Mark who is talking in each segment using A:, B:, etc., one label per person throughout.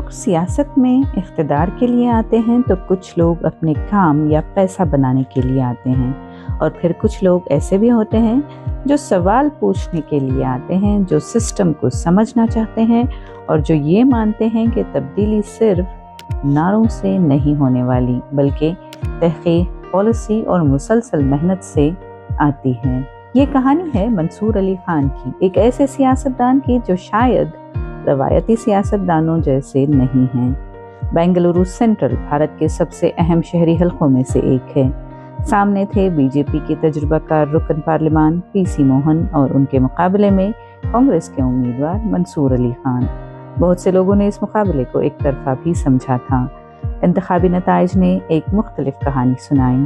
A: لوگ سیاست میں اقتدار کے لیے آتے ہیں تو کچھ لوگ اپنے کام یا پیسہ بنانے کے لیے آتے ہیں، اور پھر کچھ لوگ ایسے بھی ہوتے ہیں جو سوال پوچھنے کے لیے آتے ہیں، جو سسٹم کو سمجھنا چاہتے ہیں اور جو یہ مانتے ہیں کہ تبدیلی صرف نعروں سے نہیں ہونے والی بلکہ تحقیق، پالیسی اور مسلسل محنت سے آتی ہے۔ یہ کہانی ہے منصور علی خان کی، ایک ایسے سیاستدان کی جو شاید روایتی سیاستدانوں جیسے نہیں ہیں۔ بنگلورو سینٹرل بھارت کے سب سے اہم شہری حلقوں میں سے ایک ہے۔ سامنے تھے بی جے پی کے تجربہ کار رکن پارلیمان پی سی موہن اور ان کے مقابلے میں کانگریس کے امیدوار منصور علی خان۔ بہت سے لوگوں نے اس مقابلے کو ایک طرفہ بھی سمجھا تھا۔ انتخابی نتائج نے ایک مختلف کہانی سنائی۔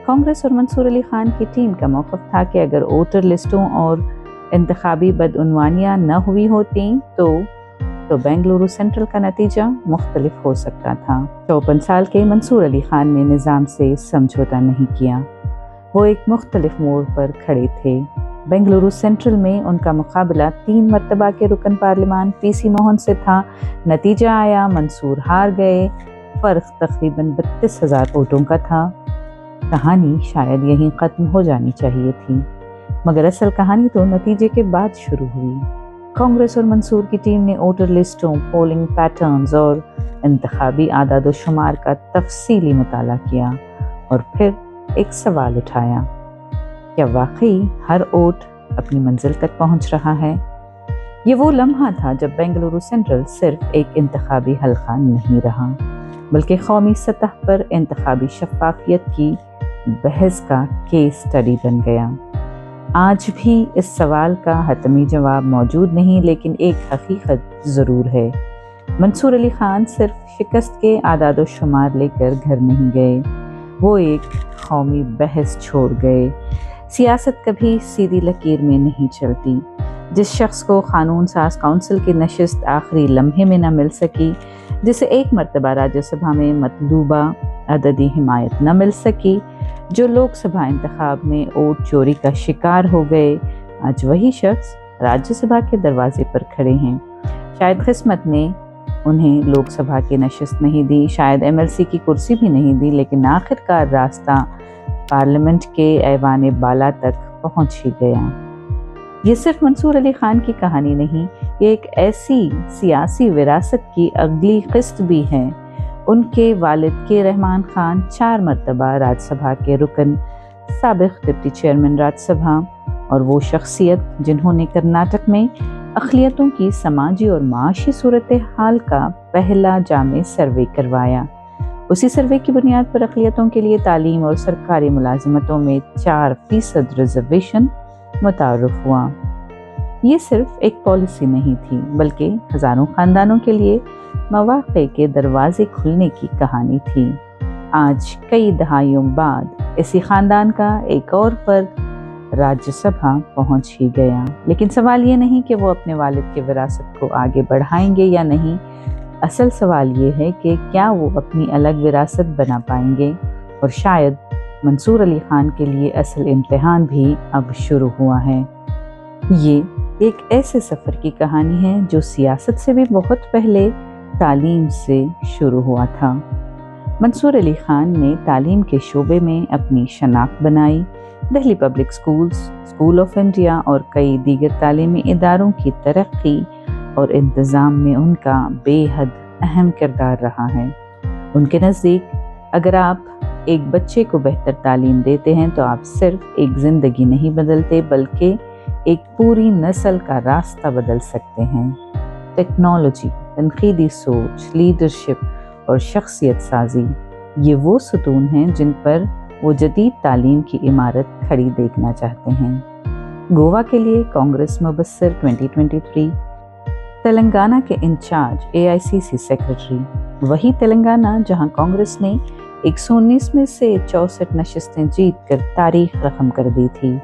A: کانگریس اور منصور علی خان کی ٹیم کا موقف تھا کہ اگر ووٹر لسٹوں اور انتخابی بدعنوانیاں نہ ہوئی ہوتیں تو بنگلورو سینٹرل کا نتیجہ مختلف ہو سکتا تھا۔ 54 سال کے منصور علی خان نے نظام سے سمجھوتا نہیں کیا۔ وہ ایک مختلف موڑ پر کھڑے تھے۔ بنگلورو سینٹرل میں ان کا مقابلہ 3 مرتبہ کے رکن پارلیمان پی سی موہن سے تھا۔ نتیجہ آیا، منصور ہار گئے۔ فرق تقریباً 32,000 ووٹوں کا تھا۔ کہانی شاید یہیں ختم ہو جانی چاہیے تھی، مگر اصل کہانی تو نتیجے کے بعد شروع ہوئی۔ کانگریس اور منصور کی ٹیم نے ووٹر لسٹوں، پولنگ پیٹرنز اور انتخابی اعداد و شمار کا تفصیلی مطالعہ کیا اور پھر ایک سوال اٹھایا: کیا واقعی ہر ووٹ اپنی منزل تک پہنچ رہا ہے؟ یہ وہ لمحہ تھا جب بنگلورو سینٹرل صرف ایک انتخابی حلقہ نہیں رہا، بلکہ قومی سطح پر انتخابی شفافیت کی بحث کا کیس اسٹڈی بن گیا۔ آج بھی اس سوال کا حتمی جواب موجود نہیں، لیکن ایک حقیقت ضرور ہے: منصور علی خان صرف شکست کے اعداد و شمار لے کر گھر نہیں گئے، وہ ایک قومی بحث چھوڑ گئے۔ سیاست کبھی سیدھی لکیر میں نہیں چلتی۔ جس شخص کو قانون ساز کونسل کی نشست آخری لمحے میں نہ مل سکی، جسے ایک مرتبہ راجیہ سبھا میں مطلوبہ عددی حمایت نہ مل سکی، جو لوک سبھا انتخاب میں ووٹ چوری کا شکار ہو گئے، آج وہی شخص راجیہ سبھا کے دروازے پر کھڑے ہیں۔ شاید قسمت نے انہیں لوک سبھا کی نشست نہیں دی، شاید ایم ایل سی کی کرسی بھی نہیں دی، لیکن آخرکار راستہ پارلیمنٹ کے ایوان بالا تک پہنچ ہی گیا۔ یہ صرف منصور علی خان کی کہانی نہیں، یہ ایک ایسی سیاسی وراثت کی اگلی قسط بھی ہے۔ ان کے والد کے رحمان خان 4 مرتبہ راجیہ سبھا کے رکن، سابق ڈپٹی چیئرمین راجیہ سبھا، اور وہ شخصیت جنہوں نے کرناٹک میں اقلیتوں کی سماجی اور معاشی صورتحال کا پہلا جامع سروے کروایا۔ اسی سروے کی بنیاد پر اقلیتوں کے لیے تعلیم اور سرکاری ملازمتوں میں 4% ریزرویشن متعارف ہوا۔ یہ صرف ایک پالیسی نہیں تھی، بلکہ ہزاروں خاندانوں کے لیے مواقع کے دروازے کھلنے کی کہانی تھی۔ آج کئی دہائیوں بعد اسی خاندان کا ایک اور فرد راجیہ سبھا پہنچ ہی گیا، لیکن سوال یہ نہیں کہ وہ اپنے والد کے وراثت کو آگے بڑھائیں گے یا نہیں، اصل سوال یہ ہے کہ کیا وہ اپنی الگ وراثت بنا پائیں گے۔ اور شاید منصور علی خان کے لیے اصل امتحان بھی اب شروع ہوا ہے۔ یہ ایک ایسے سفر کی کہانی ہے جو سیاست سے بھی بہت پہلے تعلیم سے شروع ہوا تھا۔ منصور علی خان نے تعلیم کے شعبے میں اپنی شناخت بنائی۔ Delhi public schools, school of India اور کئی دیگر تعلیمی اداروں کی ترقی اور انتظام میں ان کا بے حد اہم کردار رہا ہے۔ ان کے نزدیک اگر آپ ایک بچے کو بہتر تعلیم دیتے ہیں تو آپ صرف ایک زندگی نہیں بدلتے، بلکہ ایک پوری نسل کا راستہ بدل سکتے ہیں۔ ٹیکنالوجی، تنقیدی سوچ، لیڈرشپ اور شخصیت سازی، یہ وہ ستون ہیں جن پر وہ جدید تعلیم کی عمارت کھڑی دیکھنا چاہتے ہیں۔ گوا کے لیے کانگریس مبصر 2023، تلنگانہ کے انچارج AICC سیکرٹری، وہی تلنگانہ جہاں کانگریس نے 119 میں سے 64 نشستیں جیت کر تاریخ رقم کر دی تھی۔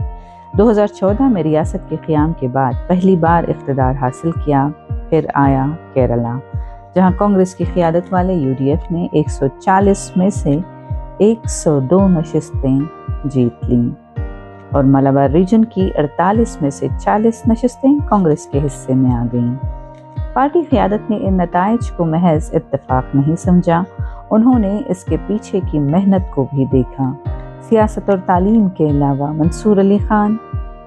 A: 2014 میں ریاست کے قیام کے بعد پہلی بار اقتدار حاصل کیا۔ پھر آیا کیرلا، جہاں کانگریس کی قیادت والے UDF نے 140 میں سے 102 نشستیں جیت لیں، اور ملابار ریجن کی 48 میں سے 40 نشستیں کانگریس کے حصے میں آ گئیں۔ پارٹی قیادت نے ان نتائج کو محض اتفاق نہیں سمجھا، انہوں نے اس کے پیچھے کی محنت کو بھی دیکھا۔ سیاست اور تعلیم کے علاوہ منصور علی خان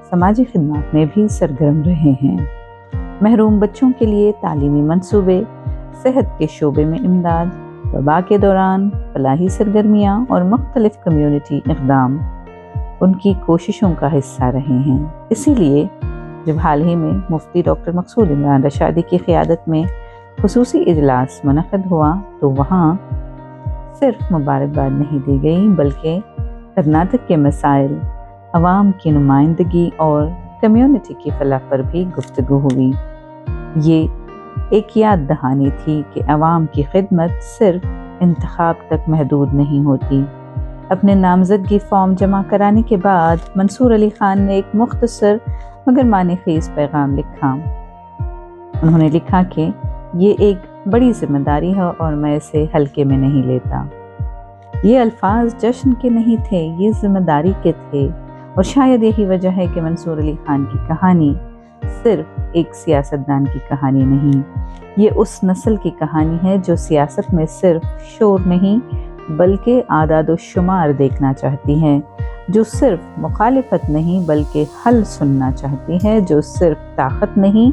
A: سماجی خدمات میں بھی سرگرم رہے ہیں۔ محروم بچوں کے لیے تعلیمی منصوبے، صحت کے شعبے میں امداد، وبا کے دوران فلاحی سرگرمیاں اور مختلف کمیونٹی اقدام ان کی کوششوں کا حصہ رہے ہیں۔ اسی لیے جب حال ہی میں مفتی ڈاکٹر مقصود عمران رشادی کی قیادت میں خصوصی اجلاس منعقد ہوا تو وہاں صرف مبارکباد نہیں دی گئی بلکہ کرناٹک کے مسائل، عوام کی نمائندگی اور کمیونٹی کی فلاح پر بھی گفتگو ہوئی۔ یہ ایک یاد دہانی تھی کہ عوام کی خدمت صرف انتخاب تک محدود نہیں ہوتی۔ اپنے نامزدگی فارم جمع کرانے کے بعد منصور علی خان نے ایک مختصر مگر معنی خیز پیغام لکھا۔ انہوں نے لکھا کہ یہ ایک بڑی ذمہ داری ہے اور میں اسے ہلکے میں نہیں لیتا۔ یہ الفاظ جشن کے نہیں تھے، یہ ذمہ داری کے تھے، اور شاید یہی وجہ ہے کہ منصور علی خان کی کہانی صرف ایک سیاستدان کی کہانی نہیں، یہ اس نسل کی کہانی ہے جو سیاست میں صرف شور نہیں بلکہ اعداد و شمار دیکھنا چاہتی ہے، جو صرف مخالفت نہیں بلکہ حل سننا چاہتی ہے، جو صرف طاقت نہیں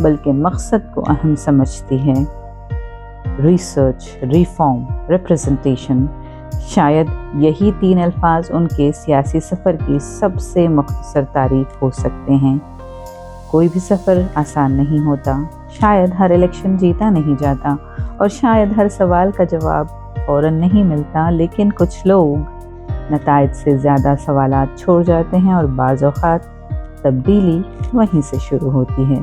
A: بلکہ مقصد کو اہم سمجھتی ہے۔ ریسرچ، ریفارم، ریپریزنٹیشن، شاید یہی 3 الفاظ ان کے سیاسی سفر کی سب سے مختصر تعریف ہو سکتے ہیں۔ کوئی بھی سفر آسان نہیں ہوتا، شاید ہر الیکشن جیتا نہیں جاتا، اور شاید ہر سوال کا جواب فوراً نہیں ملتا، لیکن کچھ لوگ نتائج سے زیادہ سوالات چھوڑ جاتے ہیں اور بعض اوقات تبدیلی وہیں سے شروع ہوتی ہے۔